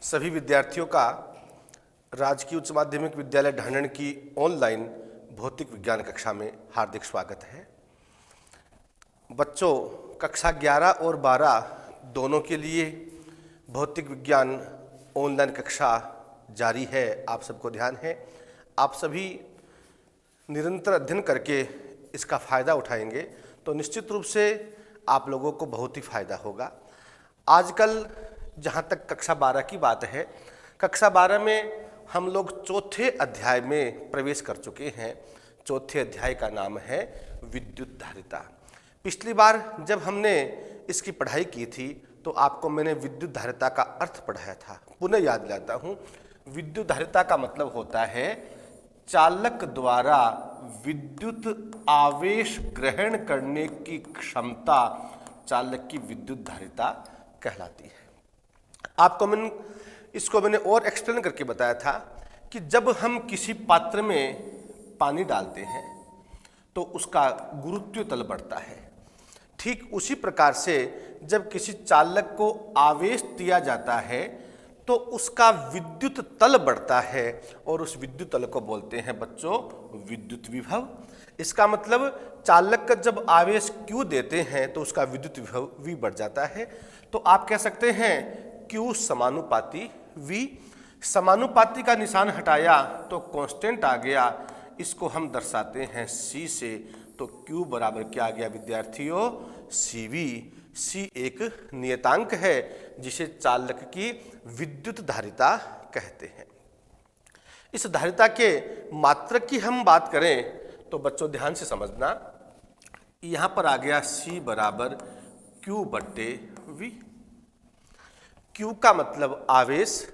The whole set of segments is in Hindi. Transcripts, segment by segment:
सभी विद्यार्थियों का राजकीय उच्च माध्यमिक विद्यालय ढांढन की ऑनलाइन भौतिक विज्ञान कक्षा में हार्दिक स्वागत है। बच्चों, कक्षा 11 और 12 दोनों के लिए भौतिक विज्ञान ऑनलाइन कक्षा जारी है। आप सबको ध्यान है, आप सभी निरंतर अध्ययन करके इसका फ़ायदा उठाएंगे तो निश्चित रूप से आप लोगों को बहुत ही फ़ायदा होगा। आजकल जहाँ तक कक्षा 12 की बात है, कक्षा 12 में हम लोग चौथे अध्याय में प्रवेश कर चुके हैं। चौथे अध्याय का नाम है विद्युत धारिता। पिछली बार जब हमने इसकी पढ़ाई की थी तो आपको मैंने विद्युत धारिता का अर्थ पढ़ाया था। पुनः याद दिलाता हूँ, विद्युत धारिता का मतलब होता है चालक द्वारा विद्युत आवेश ग्रहण करने की क्षमता चालक की विद्युत धारिता कहलाती है। आपको मैंने और एक्सप्लेन करके बताया था कि जब हम किसी पात्र में पानी डालते हैं तो उसका गुरुत्वीय तल बढ़ता है। ठीक उसी प्रकार से जब किसी चालक को आवेश दिया जाता है तो उसका विद्युत तल बढ़ता है और उस विद्युत तल को बोलते हैं बच्चों विद्युत विभव। इसका मतलब चालक का जब आवेश Q देते हैं तो उसका विद्युत विभव V बढ़ जाता है। तो आप कह सकते हैं Q समानुपाती V। समानुपाती का निशान हटाया तो कांस्टेंट आ गया, इसको हम दर्शाते हैं C से। तो Q बराबर क्या आ गया विद्यार्थियों? CV। C एक नियतांक है जिसे चालक की विद्युत धारिता कहते हैं। इस धारिता के मात्रक की हम बात करें तो बच्चों ध्यान से समझना, यहाँ पर आ गया C बराबर Q बट्टे V। Q का मतलब आवेश,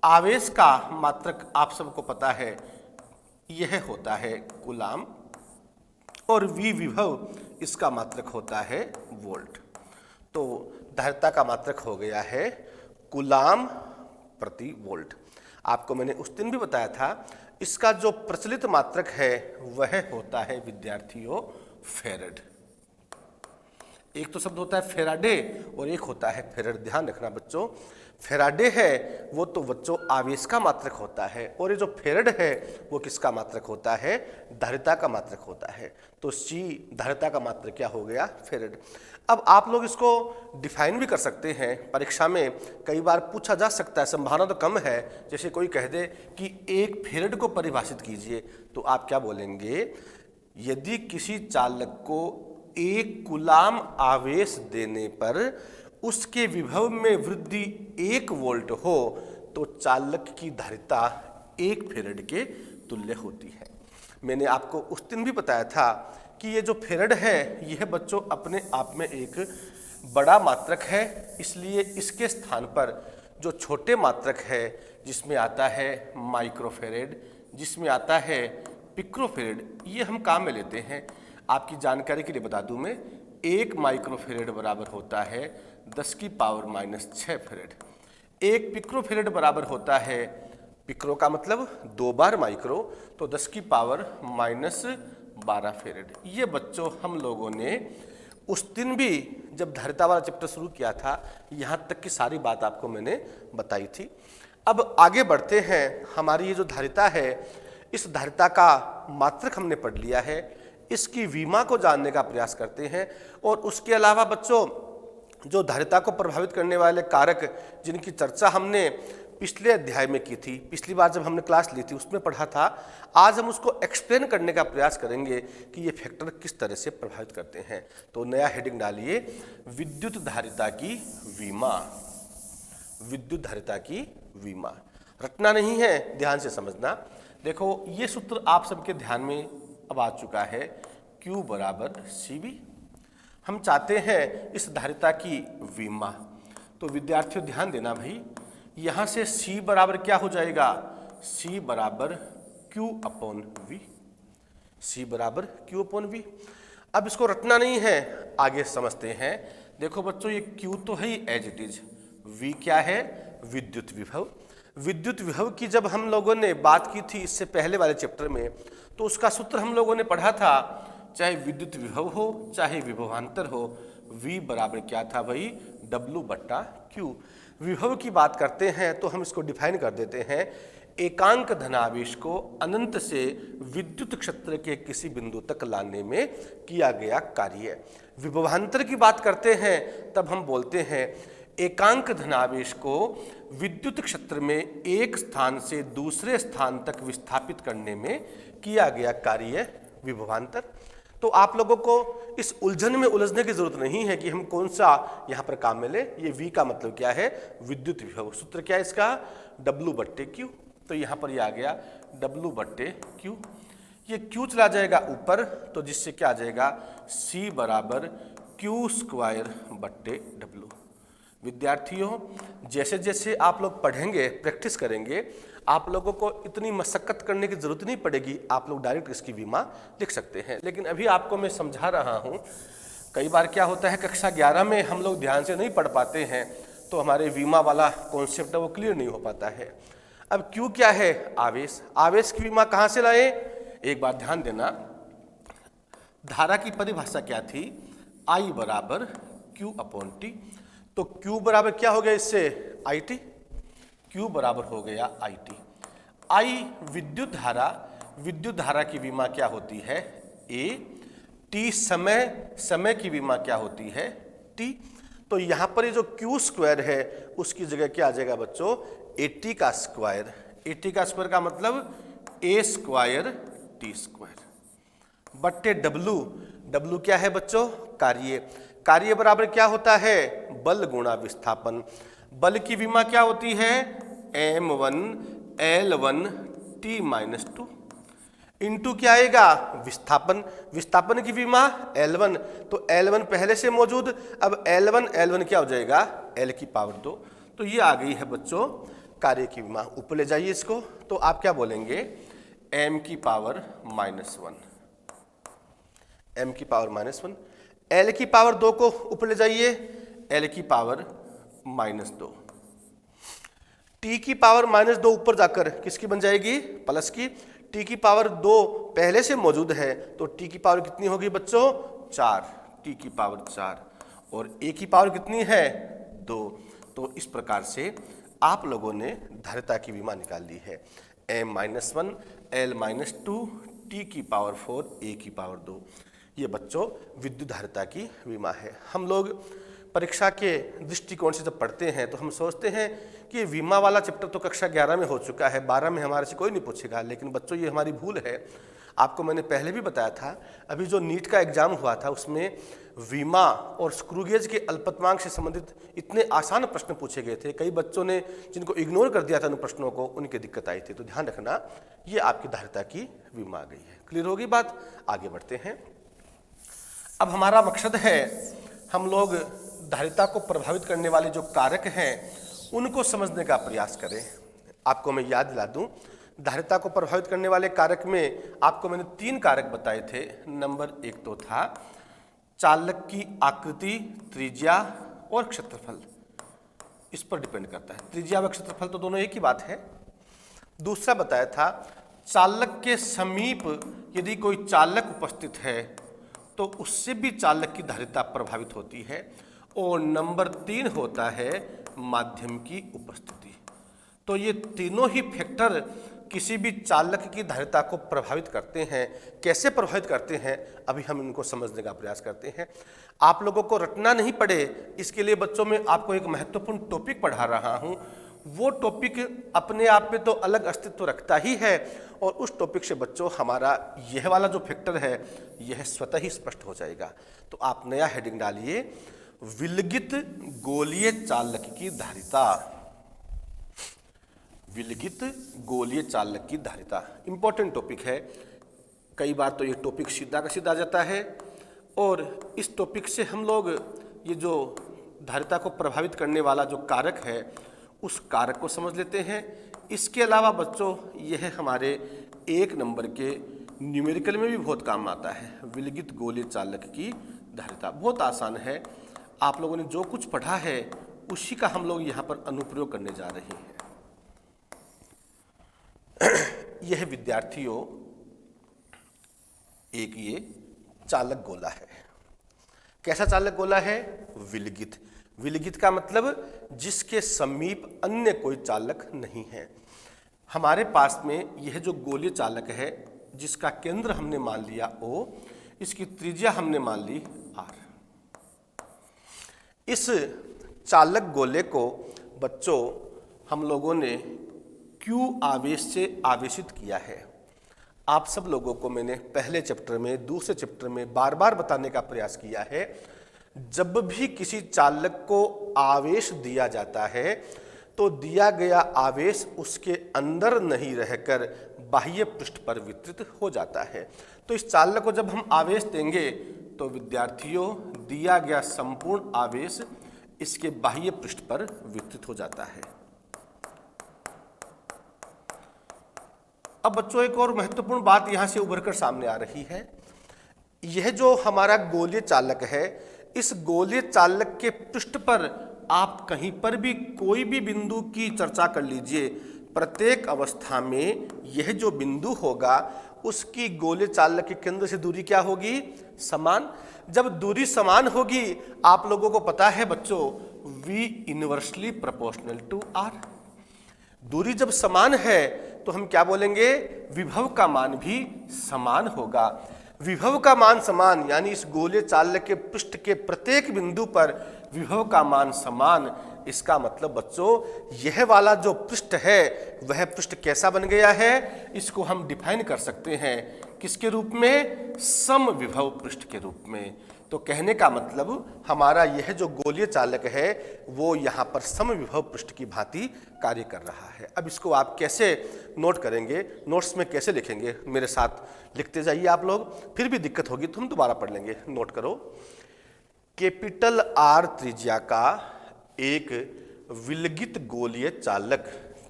आवेश का मात्रक आप सबको पता है यह होता है कूलाम, और V विभव इसका मात्रक होता है वोल्ट। तो धारिता का मात्रक हो गया है कूलाम प्रति वोल्ट। आपको मैंने उस दिन भी बताया था इसका जो प्रचलित मात्रक है वह होता है विद्यार्थियों फेरेड। एक तो शब्द होता है फेराडे और एक होता है फेरेड। ध्यान रखना बच्चों, फेराडे है वो तो बच्चों आवेश का मात्रक होता है और ये जो फेरेड है वो किसका मात्रक होता है? धारिता का मात्रक होता है। तो C धारिता का मात्रक क्या हो गया? फेरेड। अब आप लोग इसको डिफाइन भी कर सकते हैं, परीक्षा में कई बार पूछा जा सकता है, संभावना तो कम है। जैसे कोई कह दे कि एक फेरेड को परिभाषित कीजिए तो आप क्या बोलेंगे? यदि किसी चालक को एक कूलाम आवेश देने पर उसके विभव में वृद्धि 1 वोल्ट हो तो चालक की धारिता 1 फेरेड के तुल्य होती है। मैंने आपको उस दिन भी बताया था कि ये जो फेरेड है यह बच्चों अपने आप में एक बड़ा मात्रक है, इसलिए इसके स्थान पर जो छोटे मात्रक है जिसमें आता है माइक्रोफेरेड, जिसमें आता है पिक्रोफेरेड, ये हम काम में लेते हैं। आपकी जानकारी के लिए बता दूं मैं, 1 माइक्रोफेरेड बराबर होता है 10 की पावर -6 फेरेड। 1 पिक्रोफेरेड बराबर होता है, पिक्रो का मतलब 2 बार माइक्रो, तो 10 की पावर -12 फेरेड। ये बच्चों हम लोगों ने उस दिन भी जब धारिता वाला चैप्टर शुरू किया था यहाँ तक की सारी बात आपको मैंने बताई थी। अब आगे बढ़ते हैं। हमारी ये जो धारिता है इस धारिता का मात्रक हमने पढ़ लिया है, इसकी विमा को जानने का प्रयास करते हैं। और उसके अलावा बच्चों जो धारिता को प्रभावित करने वाले कारक जिनकी चर्चा हमने पिछले अध्याय में की थी, पिछली बार जब हमने क्लास ली थी उसमें पढ़ा था, आज हम उसको एक्सप्लेन करने का प्रयास करेंगे कि ये फैक्टर किस तरह से प्रभावित करते हैं। तो नया हेडिंग डालिए, विद्युत धारिता की विमा। विद्युत धारिता की विमा रटना नहीं है, ध्यान से समझना। देखो ये सूत्र आप सबके ध्यान में अब आ चुका है, Q बराबर CV। हम चाहते हैं इस धारिता की विमा। तो विद्यार्थियों ध्यान देना भाई, यहाँ से C बराबर क्या हो जाएगा? C बराबर Q अपॉन V। C बराबर Q अपॉन V। अब इसको रटना नहीं है, आगे समझते हैं। देखो बच्चों ये Q तो है ही एज इट इज, V क्या है? विद्युत विभव। विद्युत विभव की जब हम लोगों ने बात की थी इससे पहले वाले चैप्टर में तो उसका सूत्र हम लोगों ने पढ़ा था, चाहे विद्युत विभव हो चाहे विभवांतर हो, V बराबर क्या था भाई? W बट्टा Q। विभव की बात करते हैं तो हम इसको डिफाइन कर देते हैं, एकांक धनावेश को अनंत से विद्युत क्षेत्र के किसी बिंदु तक लाने में किया गया कार्य। विभवांतर की बात करते हैं तब हम बोलते हैं एकांक धनावेश को विद्युत क्षेत्र में एक स्थान से दूसरे स्थान तक विस्थापित करने में किया गया कार्य विभवांतर। तो आप लोगों को इस उलझन में उलझने की जरूरत नहीं है कि हम कौन सा यहाँ पर काम मिले। ये V का मतलब क्या है, विद्युत विभव। सूत्र क्या है इसका, W/Q। तो यहाँ पर ये आ गया W/Q। ये Q चला जाएगा ऊपर, तो जिससे क्या आ जाएगा, C = Q²/W। विद्यार्थियों, जैसे जैसे आप लोग पढ़ेंगे, प्रैक्टिस करेंगे, आप लोगों को इतनी मशक्कत करने की जरूरत नहीं पड़ेगी, आप लोग डायरेक्ट इसकी विमा लिख सकते हैं। लेकिन अभी आपको मैं समझा रहा हूँ, कई बार क्या होता है कक्षा 11 में हम लोग ध्यान से नहीं पढ़ पाते हैं, तो हमारे विमा वाला कॉन्सेप्ट है वो क्लियर नहीं हो पाता है। अब Q क्या है, आवेश। आवेश की विमा कहाँ से लाए, एक बार ध्यान देना, धारा की परिभाषा क्या थी, I = Q/T। तो Q बराबर क्या हो गया इससे, IT। Q बराबर हो गया IT। I विद्युत धारा की विमा क्या होती है, A। T समय की विमा क्या होती है, T। तो यहाँ पर ये जो Q² है उसकी जगह क्या आ जाएगा बच्चों, AT का स्क्वायर। AT का स्क्वायर का मतलब A² T² W। W क्या है बच्चों, कार्य बराबर क्या होता है, बल गुणा विस्थापन। बल की विमा क्या होती है, M1 L1 T-2 इंटू क्या आएगा, विस्थापन की विमा L1। तो L1 पहले से मौजूद, अब L1 क्या हो जाएगा, L⁻²। तो ये आ गई है बच्चों कार्य की विमा। ऊपर ले जाइए इसको, तो आप क्या बोलेंगे, M⁻⁻1 M⁻⁻1। L⁻² को ऊपर ले जाइए, L⁻⁻2। T⁻² ऊपर जाकर किसकी बन जाएगी, प्लस की। T⁻² पहले से मौजूद है, तो T की पावर कितनी होगी बच्चों, 4, T⁻4। और A की पावर कितनी है, 2। तो इस प्रकार से आप लोगों ने धारिता की विमा निकाल ली है, M-1 L-2 T⁻4 A⁻2। ये बच्चों विद्युत धारिता की विमा है। हम लोग परीक्षा के दृष्टिकोण से जब पढ़ते हैं तो हम सोचते हैं कि विमा वाला चैप्टर तो कक्षा 11 में हो चुका है, 12 में हमारे से कोई नहीं पूछेगा। लेकिन बच्चों ये हमारी भूल है। आपको मैंने पहले भी बताया था, अभी जो नीट का एग्जाम हुआ था उसमें विमा और स्क्रू गेज के अल्पतमांक से संबंधित इतने आसान प्रश्न पूछे गए थे, कई बच्चों ने जिनको इग्नोर कर दिया था उन प्रश्नों को, उनकी दिक्कत आई थी। तो ध्यान रखना, ये आपकी धारिता की विमा आ गई है। क्लियर होगी बात, आगे बढ़ते हैं। अब हमारा मकसद है हम लोग धारिता को प्रभावित करने वाले जो कारक हैं उनको समझने का प्रयास करें। आपको मैं याद दिला दूं, धारिता को प्रभावित करने वाले कारक में आपको मैंने 3 कारक बताए थे। नंबर 1 तो था चालक की आकृति, त्रिज्या और क्षेत्रफल, इस पर डिपेंड करता है। त्रिज्या व क्षेत्रफल तो दोनों एक ही बात है। दूसरा बताया था चालक के समीप यदि कोई चालक उपस्थित है तो उससे भी चालक की धारिता प्रभावित होती है। और नंबर 3 होता है माध्यम की उपस्थिति। तो ये तीनों ही फैक्टर किसी भी चालक की धारिता को प्रभावित करते हैं। कैसे प्रभावित करते हैं, अभी हम इनको समझने का प्रयास करते हैं। आप लोगों को रटना नहीं पड़े, इसके लिए बच्चों में आपको एक महत्वपूर्ण टॉपिक पढ़ा रहा हूँ। वो टॉपिक अपने आप में तो अलग अस्तित्व रखता ही है, और उस टॉपिक से बच्चों हमारा यह वाला जो फैक्टर है यह स्वतः ही स्पष्ट हो जाएगा। तो आप नया हेडिंग डालिए, विलगित गोलीय चालक की धारिता। विलगित गोलीय चालक की धारिता इंपॉर्टेंट टॉपिक है। कई बार तो ये टॉपिक सीधा का सीधा आ जाता है, और इस टॉपिक से हम लोग ये जो धारिता को प्रभावित करने वाला जो कारक है उस कारक को समझ लेते हैं। इसके अलावा बच्चों यह हमारे 1 नंबर के न्यूमेरिकल में भी बहुत काम आता है। विलगित गोलीय चालक की धारिता बहुत आसान है। आप लोगों ने जो कुछ पढ़ा है उसी का हम लोग यहाँ पर अनुप्रयोग करने जा रहे हैं। यह विद्यार्थियों एक ये चालक गोला है। कैसा चालक गोला है, विलगित। विलगित का मतलब जिसके समीप अन्य कोई चालक नहीं है। हमारे पास में यह जो गोलीय चालक है जिसका केंद्र हमने मान लिया O, इसकी त्रिज्या हमने मान ली R। इस चालक गोले को बच्चों हम लोगों ने Q आवेश से आवेशित किया है। आप सब लोगों को मैंने पहले चैप्टर में, दूसरे चैप्टर में बार बार बताने का प्रयास किया है, जब भी किसी चालक को आवेश दिया जाता है तो दिया गया आवेश उसके अंदर नहीं रहकर बाह्य पृष्ठ पर वितरित हो जाता है। तो इस चालक को जब हम आवेश देंगे तो विद्यार्थियों दिया गया संपूर्ण आवेश इसके बाह्य पृष्ठ पर वितरित हो जाता है। अब बच्चों एक और महत्वपूर्ण बात यहां से उभर कर सामने आ रही है। यह जो हमारा गोलीय चालक है, इस गोलीय चालक के पृष्ठ पर आप कहीं पर भी कोई भी बिंदु की चर्चा कर लीजिए, प्रत्येक अवस्था में यह जो बिंदु होगा उसकी गोलीय चालक के केंद्र से दूरी क्या होगी? समान। जब दूरी समान होगी, आप लोगों को पता है बच्चों, V inversely proportional to R। दूरी जब समान है तो हम क्या बोलेंगे? विभव का मान भी समान होगा। विभव का मान समान यानी इस गोलीय चालक के पृष्ठ के प्रत्येक बिंदु पर विभव का मान समान। इसका मतलब बच्चों यह वाला जो पृष्ठ है वह पृष्ठ कैसा बन गया है? इसको हम डिफाइन कर सकते हैं किसके रूप में? समविभव पृष्ठ के रूप में। तो कहने का मतलब हमारा यह जो गोलीय चालक है वो यहाँ पर समविभव पृष्ठ की भांति कार्य कर रहा है। अब इसको आप कैसे नोट करेंगे, नोट्स में कैसे लिखेंगे? मेरे साथ लिखते जाइए आप लोग, फिर भी दिक्कत होगी तो हम दोबारा पढ़ लेंगे। नोट करो, कैपिटल R त्रिज्या का एक विलगित गोलीय चालक,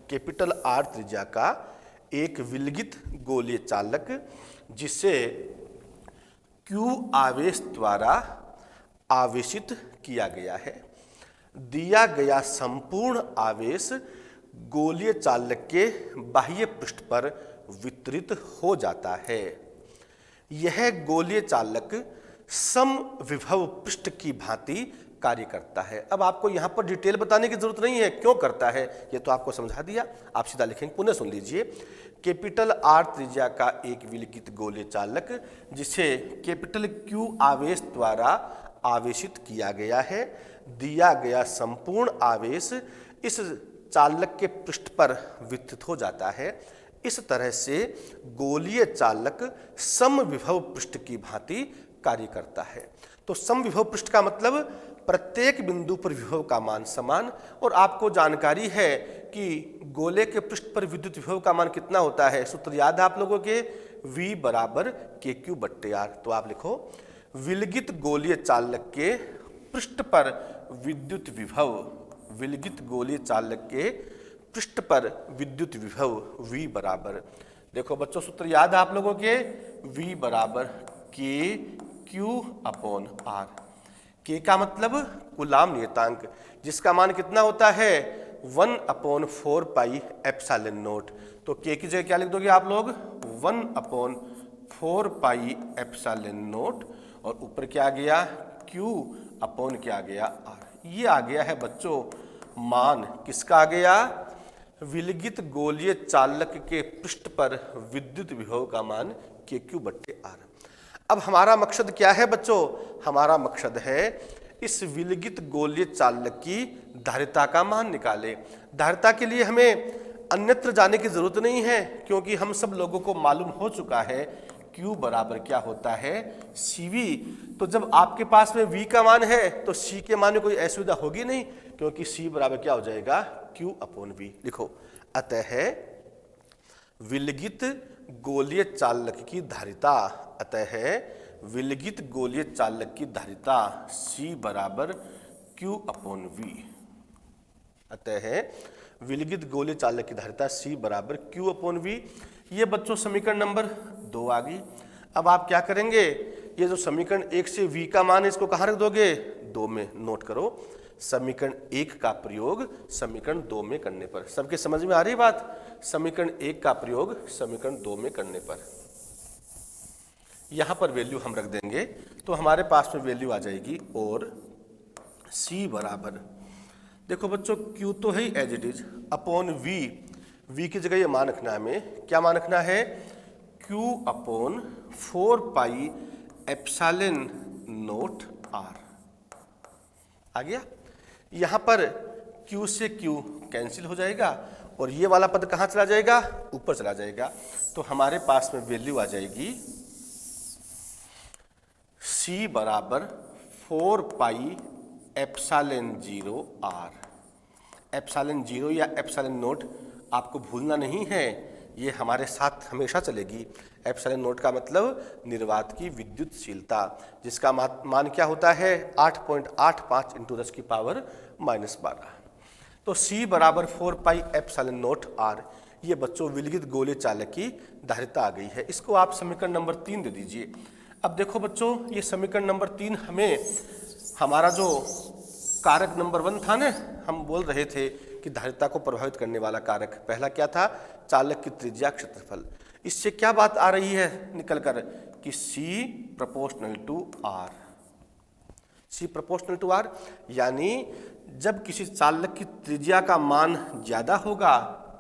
कैपिटल R त्रिज्या का एक विलगित गोलीय चालक जिसे Q आवेश द्वारा आवेशित किया गया है। दिया गया संपूर्ण आवेश गोलीय चालक के बाह्य पृष्ठ पर वितरित हो जाता है। यह गोलीय चालक समविभव पृष्ठ की भांति कार्य करता है। अब आपको यहाँ पर डिटेल बताने की जरूरत नहीं है क्यों करता है, ये तो आपको समझा दिया। आप सीधा लिखेंगे, पुनः सुन लीजिए। कैपिटल R त्रिज्या का एक विलगित गोलीय चालक जिसे कैपिटल Q आवेश द्वारा आवेशित किया गया है। दिया गया संपूर्ण आवेश इस चालक के पृष्ठ पर वितरित हो जाता है। इस तरह से गोलीय चालक समविभव पृष्ठ की भांति कार्य करता है। तो समविभव पृष्ठ का मतलब प्रत्येक बिंदु पर विभव का मान समान। और आपको जानकारी है कि गोले के पृष्ठ पर विद्युत विभव का मान कितना होता है? सूत्र याद है आप लोगों के? V बराबर KQ बट्टे R। तो आप लिखो, विलगित गोलीय चालक के पृष्ठ पर विद्युत विभव, विलगित गोलीय चालक के पृष्ठ पर विद्युत विभव V बराबर, देखो बच्चों सूत्र याद है आप लोगों के? V बराबर KQ अपॉन R। K का मतलब कूलाम नियतांक, जिसका मान कितना होता है? 1/4 पाई एप्सिलॉन नॉट। तो K की जगह क्या लिख दोगे आप लोग? 1/4 पाई एप्सिलॉन नॉट, और ऊपर क्या आ गया? Q अपॉन क्या आ गया? R। ये आ गया है बच्चों मान, किसका आ गया? विलगित गोलीय चालक के पृष्ठ पर विद्युत विभव का मान KQ बट्टे R। अब हमारा मकसद क्या है बच्चों? हमारा मकसद है इस विलगित गोलीय चालक की धारिता का मान निकालें। धारिता के लिए हमें अन्यत्र जाने की जरूरत नहीं है क्योंकि हम सब लोगों को मालूम हो चुका है Q बराबर क्या होता है? CV। तो जब आपके पास में V का मान है तो C के मान में कोई असुविधा होगी नहीं, क्योंकि C बराबर क्या हो जाएगा? Q upon V। लिखो, अतः विलगित गोलीय चालक की धारिता, अतः विलगित गोलीय चालक की धारिता C बराबर Q अपॉन V। अतः विलगित गोलीय चालक की धारिता C बराबर Q अपॉन V। ये बच्चों समीकरण नंबर 2 आ गई। अब आप क्या करेंगे? ये जो समीकरण 1 से V का मान है इसको कहाँ रख दोगे? 2 में। नोट करो, समीकरण 1 का प्रयोग समीकरण 2 में करने पर। सबके समझ में आ रही बात? समीकरण 1 का प्रयोग समीकरण 2 में करने पर यहाँ पर वैल्यू हम रख देंगे तो हमारे पास में वैल्यू आ जाएगी, और सी बराबर, देखो बच्चों Q तो है as it is, upon V की जगह ये मान रखना है, हमें क्या मान रखना है, Q upon 4 pi epsilon not R। आ गया। यहां पर Q से Q कैंसिल हो जाएगा और ये वाला पद कहां चला जाएगा, ऊपर चला जाएगा। तो हमारे पास में वैल्यू आ जाएगी C बराबर 4 पाई एप्सिलॉन 0 R। एप्सिलॉन 0 या एप्सिलॉन नोट आपको भूलना नहीं है, ये हमारे साथ हमेशा चलेगी। एप्सिलॉन नोट का मतलब निर्वात की विद्युतशीलता, जिसका मान क्या होता है 8.85 इंटू 10 की पावर -12। तो C बराबर 4 पाई एप्सिलॉन नोट R, ये बच्चों विलगित गोले चालक की धारिता आ गई है। इसको आप समीकरण नंबर 3 दे दीजिए। अब देखो बच्चों, ये समीकरण नंबर 3 हमें हमारा जो कारक नंबर 1 था ना, हम बोल रहे थे कि धारिता को प्रभावित करने वाला कारक, पहला क्या था, चालक की त्रिज्या क्षेत्रफल। इससे क्या बात आ रही है निकल कर कि C proportional to R। C proportional to R यानी जब किसी चालक की त्रिज्या का मान ज्यादा होगा,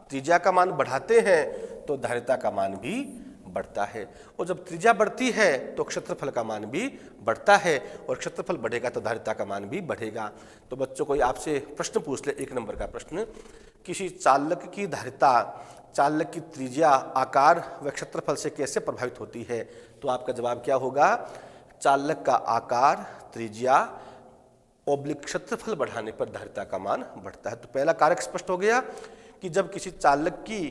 त्रिज्या का मान बढ़ाते हैं तो धारिता का मान भी बढ़ता है, और जब त्रिज्या बढ़ती है तो क्षेत्रफल का मान भी बढ़ता है, और क्षेत्रफल बढ़ेगा तो धारिता का मान भी बढ़ेगा। तो बच्चों कोई आपसे प्रश्न पूछ ले, 1 नंबर का प्रश्न, किसी चालक की धारिता चालक की त्रिज्या, आकार व क्षेत्रफल से कैसे प्रभावित होती है, तो आपका जवाब क्या होगा, चालक का आकार, त्रिज्या ओब्लिक क्षेत्रफल बढ़ाने पर धारिता का मान बढ़ता है। तो पहला कारक स्पष्ट हो गया कि जब किसी चालक की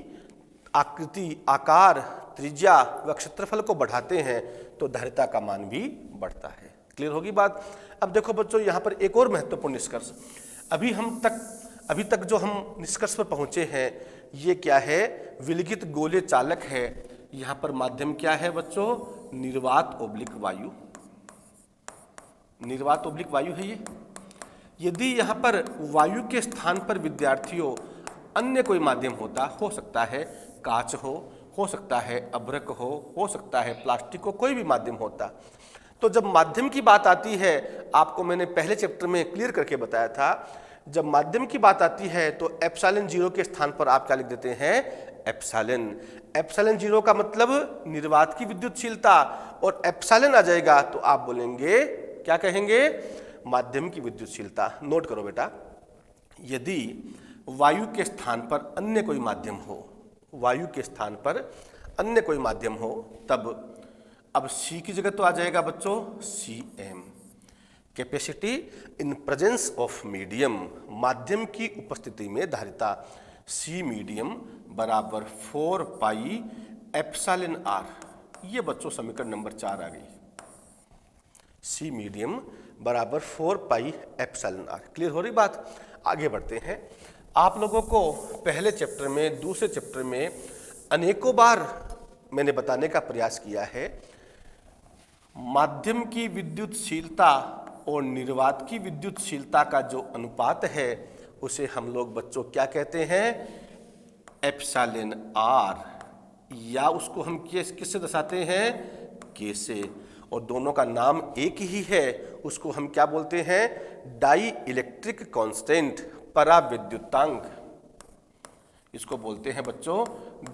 आकृति, आकार, त्रिज्या व क्षेत्रफल को बढ़ाते हैं तो धारिता का मान भी बढ़ता है। क्लियर होगी बात। अब देखो बच्चों, यहाँ पर एक और महत्वपूर्ण निष्कर्ष, अभी तक जो हम निष्कर्ष पर पहुंचे हैं, ये क्या है, विलगित गोले चालक है। यहाँ पर माध्यम क्या है बच्चों, निर्वात ओब्लिक वायु, निर्वात ओब्लिक वायु है ये। यदि यहाँ पर वायु के स्थान पर विद्यार्थियों अन्य कोई माध्यम होता, हो सकता है कांच हो सकता है अभ्रक हो सकता है प्लास्टिक हो, कोई भी माध्यम होता, तो जब माध्यम की बात आती है, आपको मैंने पहले चैप्टर में क्लियर करके बताया था, जब माध्यम की बात आती है तो एप्सिलॉन 0 के स्थान पर आप क्या लिख देते हैं, एप्सिलॉन। एप्सिलॉन 0 का मतलब निर्वात की विद्युतशीलता, और एप्सिलॉन आ जाएगा तो आप बोलेंगे, क्या कहेंगे, माध्यम की विद्युतशीलता। नोट करो बेटा, यदि वायु के स्थान पर अन्य कोई माध्यम हो, वायु के स्थान पर अन्य कोई माध्यम हो, तब अब C की जगह तो आ जाएगा बच्चों Cm, capacity in presence of medium, माध्यम की उपस्थिति में धारिता, C मीडियम बराबर 4 पाई एप्सिलॉन R। ये बच्चों समीकरण नंबर 4 आ गई, C मीडियम बराबर 4 पाई एप्सिलॉन R। क्लियर हो रही बात। आगे बढ़ते हैं। आप लोगों को पहले चैप्टर में, दूसरे चैप्टर में अनेकों बार मैंने बताने का प्रयास किया है, माध्यम की विद्युतशीलता और निर्वात की विद्युतशीलता का जो अनुपात है, उसे हम लोग बच्चों क्या कहते हैं, एप्सिलॉन R, या उसको हम किससे दर्शाते हैं, K से, और दोनों का नाम एक ही है, उसको हम क्या बोलते हैं, डाई इलेक्ट्रिक कांस्टेंट, पराविद्युतांक, इसको बोलते हैं बच्चों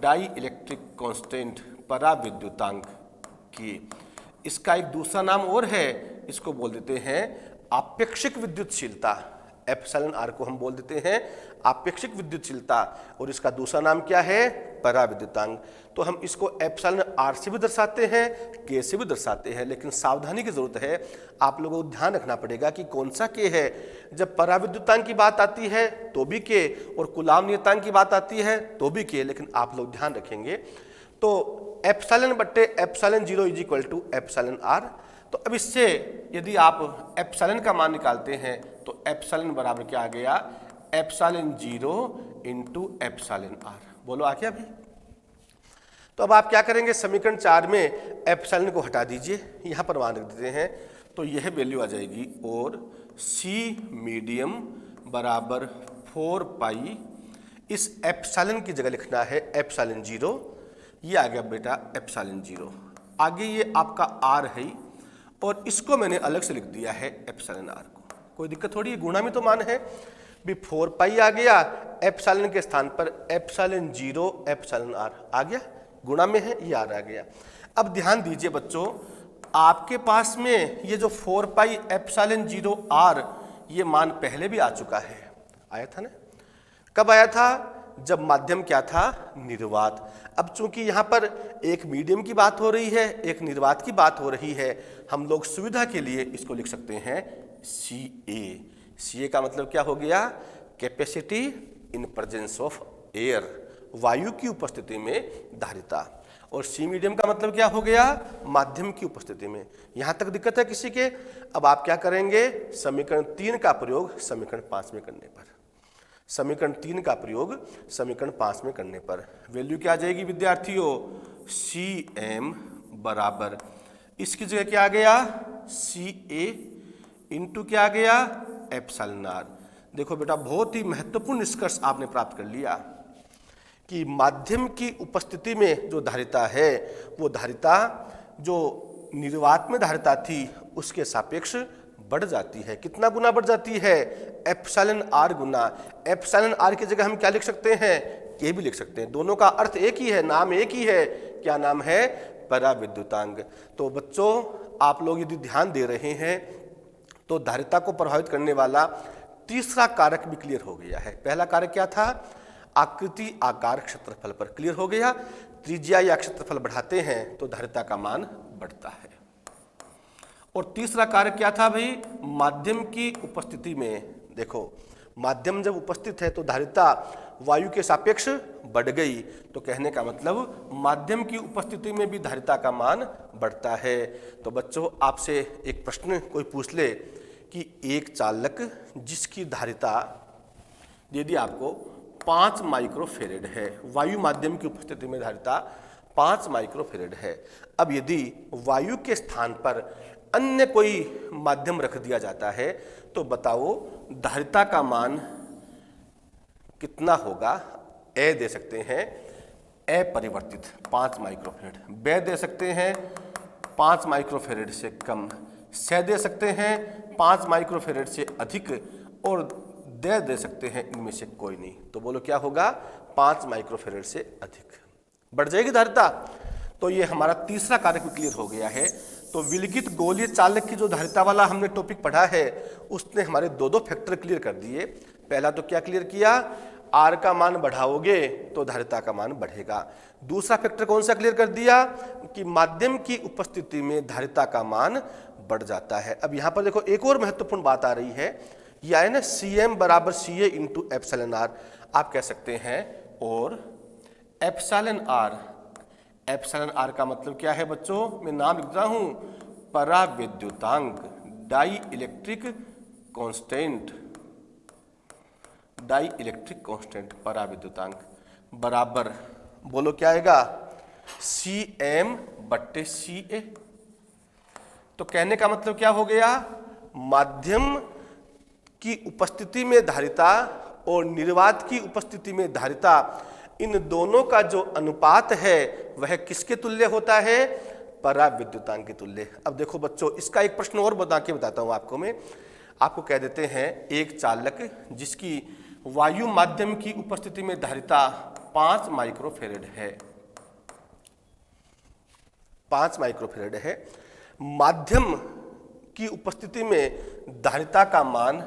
डाई इलेक्ट्रिक कांस्टेंट, पराविद्युतांक की। इसका एक दूसरा नाम और है, इसको बोल देते हैं आपेक्षिक विद्युतशीलता। एप्सिलॉन R को हम बोल देते हैं आपेक्षिक विद्युतशीलता, और इसका दूसरा नाम क्या है, पराविद्युतांक। तो हम इसको एप्सिलॉन R से भी दर्शाते हैं, K से भी दर्शाते हैं, लेकिन सावधानी की जरूरत है। आप लोगों को ध्यान रखना पड़ेगा कि कौन सा K है। जब पराविद्युतांक की बात आती है तो भी K, और कूलाम नियतांक की बात आती है तो भी K, लेकिन आप लोग ध्यान रखेंगे। तो एप्सिलॉन बट्टे epsilon 0 is equal to epsilon R। तो अब इससे यदि आप एप्सिलॉन का मान निकालते हैं तो एप्सिलॉन बराबर क्या आ गया, एप्सिलॉन 0 इंटू एप्सिलॉन R। बोलो आ गया अभी। तो अब आप क्या करेंगे, समीकरण 4 में एप्सिलॉन को हटा दीजिए, यहाँ पर मान रख देते हैं, तो यह वैल्यू आ जाएगी, और C मीडियम बराबर 4 पाई, इस एप्सिलॉन की जगह लिखना है एप्सिलॉन 0, ये आ गया बेटा एप्सिलॉन 0। आगे ये आपका R है, और इसको मैंने अलग से लिख दिया है एप्सिलॉन R को। कोई दिक्कत थोड़ी है, गुणा में तो मान है भी 4 पाई आ गया, एप्सिलॉन के स्थान पर एप्सिलॉन 0 एप्सिलॉन आर आ गया, गुणा में है, ये आर आ गया। अब ध्यान दीजिए बच्चों, आपके पास में ये जो 4 पाई एप्सिलॉन 0 आर ये मान पहले भी आ चुका है, आया था ना? कब आया था? जब माध्यम क्या था? निर्वात। अब चूंकि यहाँ पर एक मीडियम की बात हो रही है, एक निर्वात की बात हो रही है, हम लोग सुविधा के लिए इसको लिख सकते हैं CA। CA का मतलब क्या हो गया? Capacity in presence of air, वायु की उपस्थिति में धारिता। और C मीडियम का मतलब क्या हो गया? माध्यम की उपस्थिति में। यहाँ तक दिक्कत है किसी के? अब आप क्या करेंगे? समीकरण 3 का प्रयोग समीकरण 5 में करने पर, समीकरण 3 का प्रयोग समीकरण 5 में करने पर वैल्यू क्या आ जाएगी विद्यार्थियों? CM बराबर, इसकी जगह क्या आ गया? CA इंटू क्या आ गया? Epsilon R. देखो बेटा, बहुत ही महत्वपूर्ण निष्कर्ष आपने प्राप्त कर लिया कि माध्यम की उपस्थिति में जो धारिता है वो धारिता जो निर्वात में धारिता थी उसके सापेक्ष बढ़ जाती है। कितना गुना बढ़ जाती है? एप्सिलॉन आर गुना। एप्सिलॉन आर की जगह हम क्या लिख सकते हैं? के भी लिख सकते हैं। दोनों का अर्थ एक ही है, नाम एक ही है। क्या नाम है? पराविद्युतांग। तो बच्चों, आप लोग यदि ध्यान दे रहे हैं तो धारिता को प्रभावित करने वाला तीसरा कारक भी क्लियर हो गया है। पहला कारक क्या था? आकृति, आकार, क्षेत्रफल पर क्लियर हो गया। त्रिज्या या क्षेत्रफल बढ़ाते हैं तो धारिता का मान बढ़ता है। और तीसरा कारक क्या था भाई? माध्यम की उपस्थिति में। देखो, माध्यम जब उपस्थित है तो धारिता वायु के सापेक्ष बढ़ गई, तो कहने का मतलब माध्यम की उपस्थिति में भी धारिता का मान बढ़ता है। तो बच्चों, आपसे एक प्रश्न कोई पूछ ले कि एक चालक जिसकी धारिता यदि आपको 5 माइक्रोफेरेड है, वायु माध्यम की उपस्थिति में धारिता 5 माइक्रोफेरेड है। अब यदि वायु के स्थान पर अन्य कोई माध्यम रख दिया जाता है तो बताओ धारिता का मान कितना होगा? ए दे सकते हैं अपरिवर्तित 5 माइक्रोफेरेड, बे दे सकते हैं 5 माइक्रोफेरेड से कम, से दे सकते हैं 5 माइक्रोफेरेड से अधिक, और दे सकते हैं इनमें से कोई नहीं। तो बोलो क्या होगा? 5 माइक्रोफेरेड से अधिक बढ़ जाएगी धारिता। तो ये हमारा तीसरा कारक भी क्लियर हो गया है। तो विलगित गोलीय चालक की जो धारिता वाला हमने टॉपिक पढ़ा है उसने हमारे दो फैक्टर क्लियर कर दिए। पहला तो क्या क्लियर किया? आर का मान बढ़ाओगे तो धारिता का मान बढ़ेगा। दूसरा फैक्टर कौन सा क्लियर कर दिया? कि माध्यम की उपस्थिति में धारिता का मान बढ़ जाता है। अब यहाँ पर देखो, एक और महत्वपूर्ण बात आ रही है, यह है ना CM बराबर CA इंटू एप्सिलॉन आर। आप कह सकते हैं और एप्सिलॉन आर, एप्सिलॉन आर का मतलब क्या है बच्चों? मैं नाम लिख रहा हूं, पराविद्युतांक, dielectric constant, dielectric constant पराविद्युतांक बराबर, बोलो क्या आएगा? CM बट्टे CA। तो कहने का मतलब क्या हो गया? माध्यम की उपस्थिति में धारिता और निर्वात की उपस्थिति में धारिता, इन दोनों का जो अनुपात है वह किसके तुल्य होता है? पराविद्युतांक के तुल्य। अब देखो बच्चों, इसका एक प्रश्न और बता के बताता हूं आपको मैं। आपको कह देते हैं एक चालक जिसकी वायु माध्यम की उपस्थिति में धारिता 5 माइक्रोफेरेड है, 5 माइक्रोफेरेड है, माध्यम की उपस्थिति में धारिता का मान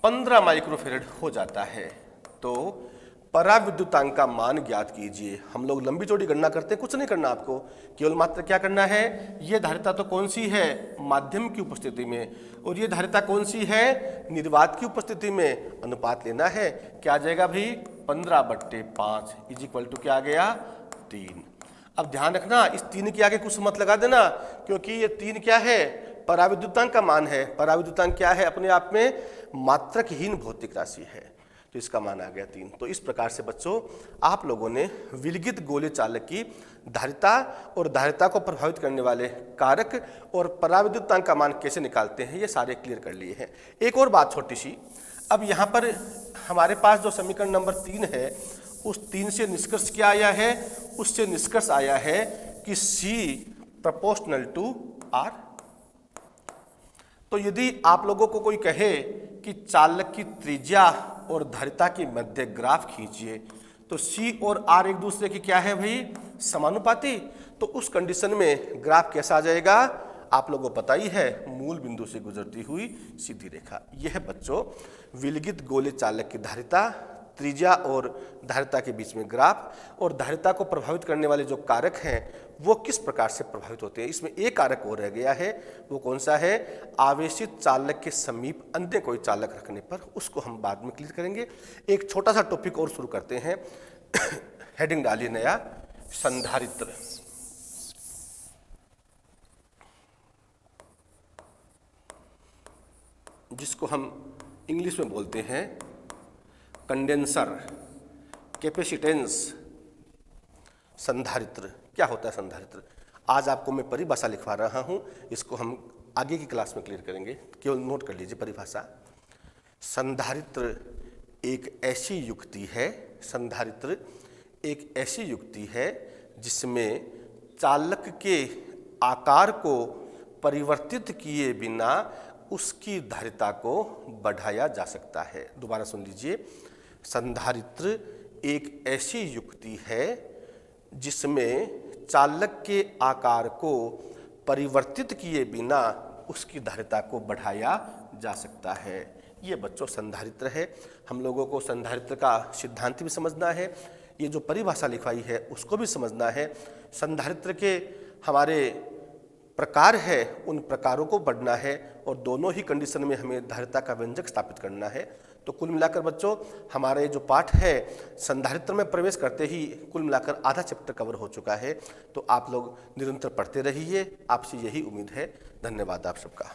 15 माइक्रोफेरेड हो जाता है। तो पराविद्युतांक का मान ज्ञात कीजिए। हम लोग लंबी चौड़ी गणना करते हैं, कुछ नहीं करना आपको, केवल मात्र क्या करना है? ये धारिता तो कौन सी है? माध्यम की उपस्थिति में, और ये धारिता कौन सी है? निर्वात की उपस्थिति में। अनुपात लेना है, क्या आ जाएगा भाई? 15 बट्टे 5 इज इक्वल टू क्या आ गया? 3। अब ध्यान रखना, इस 3 के आगे कुछ मत लगा देना, क्योंकि ये 3 क्या है? पराविद्युतांक का मान है। पराविद्युतांक क्या है? अपने आप में मात्रकहीन भौतिक राशि है, तो इसका मान आ गया 3। तो इस प्रकार से बच्चों, आप लोगों ने विलगित गोलीय चालक की धारिता और धारिता को प्रभावित करने वाले कारक और पराविद्युतांक का मान कैसे निकालते हैं ये सारे क्लियर कर लिए हैं। एक और बात छोटी सी, अब यहाँ पर हमारे पास जो समीकरण नंबर 3 है उस 3 से निष्कर्ष क्या आया है? उससे निष्कर्ष आया है कि C प्रोपोर्शनल टू R। तो यदि आप लोगों को कोई कहे कि चालक की त्रिज्या और धारिता के मध्य ग्राफ खींचिए, तो C और R एक दूसरे की क्या है भाई, समानुपाती। तो उस कंडीशन में ग्राफ कैसा आ जाएगा, आप लोगों को पता ही है, मूल बिंदु से गुजरती हुई सीधी रेखा। यह बच्चों विलगित गोले चालक की धारिता, त्रिज्या और धारिता के बीच में ग्राफ, और धारिता को प्रभावित करने वाले जो कारक हैं वो किस प्रकार से प्रभावित होते हैं। इसमें एक कारक और रह गया है, वो कौन सा है, आवेशित चालक के समीप अन्य कोई चालक रखने पर, उसको हम बाद में क्लियर करेंगे। एक छोटा सा टॉपिक और शुरू करते हैं। हेडिंग डालिए नया, संधारित्र। जिसको हम इंग्लिश में बोलते हैं कंडेंसर, कैपेसिटेंस। संधारित्र क्या होता है, संधारित्र आज आपको मैं परिभाषा लिखवा रहा हूं, इसको हम आगे की क्लास में क्लियर करेंगे, केवल नोट कर लीजिए परिभाषा। संधारित्र एक ऐसी युक्ति है, संधारित्र एक ऐसी युक्ति है जिसमें चालक के आकार को परिवर्तित किए बिना उसकी धारिता को बढ़ाया जा सकता है। दोबारा सुन लीजिए, संधारित्र एक ऐसी युक्ति है जिसमें चालक के आकार को परिवर्तित किए बिना उसकी धारिता को बढ़ाया जा सकता है। ये बच्चों संधारित्र है। हम लोगों को संधारित्र का सिद्धांत भी समझना है, ये जो परिभाषा लिखवाई है उसको भी समझना है। संधारित्र के हमारे प्रकार है, उन प्रकारों को पढ़ना है, और दोनों ही कंडीशन में हमें धारिता का व्यंजक स्थापित करना है। तो कुल मिलाकर बच्चों हमारे जो पाठ है संधारित्र में प्रवेश करते ही कुल मिलाकर आधा चैप्टर कवर हो चुका है। तो आप लोग निरंतर पढ़ते रहिए, आपसे यही उम्मीद है। धन्यवाद आप सबका।